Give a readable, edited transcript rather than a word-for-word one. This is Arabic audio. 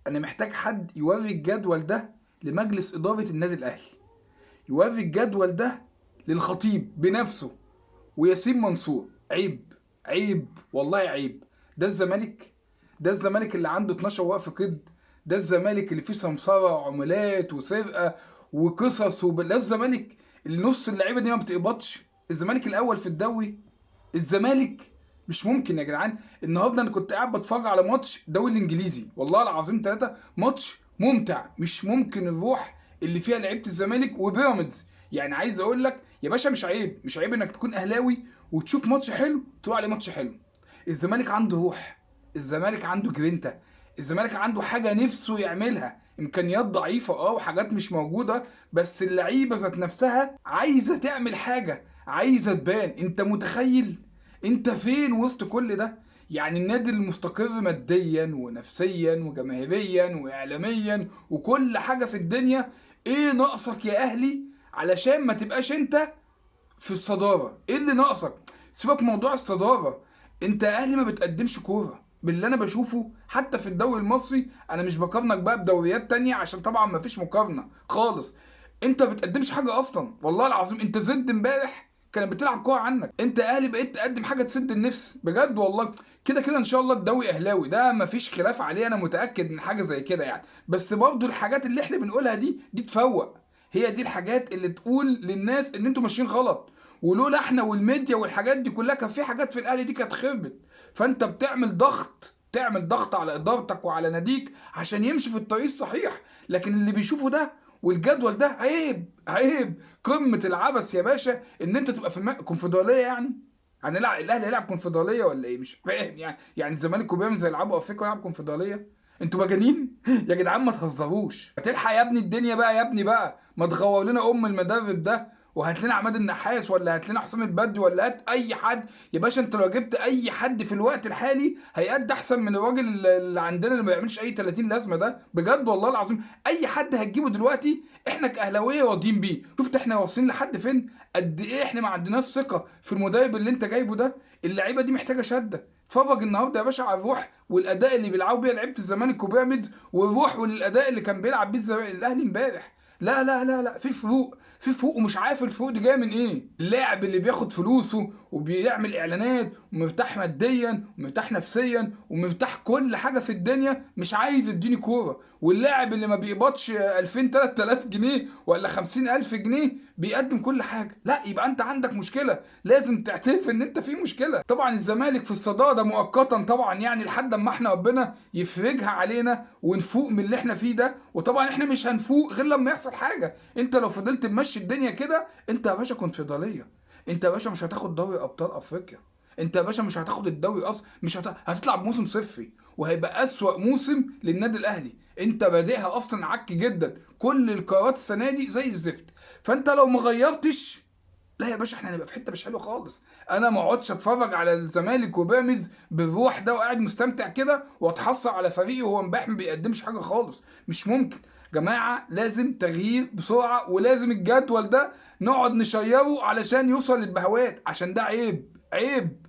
انا محتاج حد يوري الجدول ده لمجلس اداره النادي الاهلي، يوري الجدول ده للخطيب بنفسه وياسين منصور. عيب، عيب والله عيب. ده الزمالك، ده الزمالك اللي عنده 12 وقف قيد، ده الزمالك اللي فيه سمسره وعمولات وسرقه وقصص ده الزمالك اللي نص اللعيبه دي ما بتقبضش. الزمالك الاول في الدوري، الزمالك. مش ممكن يا جدعان. النهارده انا كنت قاعد بتفرج على ماتش الدوري الانجليزي، والله العظيم ثلاثه ماتش ممتع. مش ممكن الروح اللي فيها لعيبه الزمالك وبيراميدز. يعني عايز اقول لك يا باشا، مش عيب، مش عيب انك تكون اهلاوي وتشوف ماتش حلو تقول عليه ماتش حلو. الزمالك عنده روح، الزمالك عنده جرينتا، الزمالك عنده حاجه نفسه يعملها. امكانيات ضعيفه وحاجات مش موجوده، بس اللعيبه ذات نفسها عايزه تعمل حاجه، عايزه تبان. انت متخيل انت فين وسط كل ده؟ يعني النادي المستقر ماديا ونفسيا وجماهيريا واعلاميا وكل حاجه في الدنيا. ايه ناقصك يا اهلي علشان ما تبقاش انت في الصداره؟ ايه اللي ناقصك؟ سيبك موضوع الصداره، انت يا اهلي ما بتقدمش كوره باللي انا بشوفه حتى في الدوري المصري. انا مش بقارنك بقى بدوريات تانية عشان طبعا ما فيش مقارنه خالص. انت بتقدمش حاجه اصلا، والله العظيم. انت زد امبارح كانت بتلعب كوره عنك. انت يا اهلي بقيت تقدم حاجه تسد النفس بجد والله. كده كده ان شاء الله الدوري اهلاوي، ده مفيش خلاف عليه، انا متاكد من حاجه زي كده يعني. بس برضه الحاجات اللي احنا بنقولها دي تفوق. هي دي الحاجات اللي تقول للناس ان انتوا ماشيين غلط. ولولا احنا والميديا والحاجات دي كلها كان في حاجات في الاهلي دي كانت خربت. فانت بتعمل ضغط، تعمل ضغط على ادارتك وعلى ناديك عشان يمشي في الطريق الصحيح. لكن اللي بيشوفه ده والجدول ده عيب، عيب. قمه العبث يا باشا ان انت تبقى في الكونفدراليه. يعني هنلعب الاهلي يلعب كونفدراليه ولا ايه؟ مش فاهم يعني الزمالك وبيراميدز يلعبوا افريقيا ويلعبوا كونفدراليه؟ انتوا مجانين يا جدعان، ما تهزروش. هتلحق يا ابني الدنيا بقى، يا ابني بقى ما تغور لنا المدرب ده وهات لنا عماد النحاس ولا هات لنا حسام البدري ولا هات اي حد يا باشا. انت لو جبت اي حد في الوقت الحالي هيأدي احسن من الراجل اللي عندنا اللي ما بيعملش اي 30 لازمه ده بجد والله العظيم. اي حد هتجيبه دلوقتي احنا كاهلاويه راضيين بيه. شفت احنا واصلين لحد فين؟ قد ايه احنا ما عندناش ثقه في المدرب اللي انت جايبه ده. اللعيبه دي محتاجه شده. اتفرج النهارده يا باشا على الروح والاداء اللي بيلعبوا بيه لعيبه الزمالك وبيراميدز، والروح والاداء اللي كان بيلعب بيه الاهلي امبارح. لا لا لا لا، في فروق، في فروق. ومش عارف الفروق دي جايه من ايه. اللاعب اللي بياخد فلوسه وبيعمل اعلانات ومرتاح ماديا ومرتاح نفسيا ومرتاح كل حاجه في الدنيا مش عايز يديني كوره. واللاعب اللي ما بيقبضش 2000 3000 جنيه ولا 50000 جنيه بيقدم كل حاجه. لا، يبقى انت عندك مشكله، لازم تعترف ان انت في مشكله. طبعا الزمالك في الصداره مؤقتا طبعا، يعني لحد اما احنا ربنا يفرجها علينا ونفوق من اللي احنا فيه ده. وطبعا احنا مش هنفوق غير لما يحصل حاجه. انت لو فضلت تمشي الدنيا كده انت يا باشا كونفدراليه، انت يا باشا مش هتاخد دوري ابطال افريقيا، انت يا باشا مش هتاخد الدوري اصلا، مش هتطلع بموسم صفري وهيبقى اسوأ موسم للنادي الاهلي. انت بادئها اصلا عك جدا، كل القرارات السنه دي زي الزفت. فانت لو ما غيرتش، لا يا باشا احنا هنبقى في حته مش حلوه خالص. انا ما اقعدش اتفرج على الزمالك وبيراميدز بالروح ده وقاعد مستمتع كده واتحصر على فريقي وهو امبارح ما بيقدمش حاجه خالص. مش ممكن. جماعه لازم تغيير بسرعه، ولازم الجدول ده نقعد نشيره علشان يوصل للبهوات، عشان ده عيب، عيب.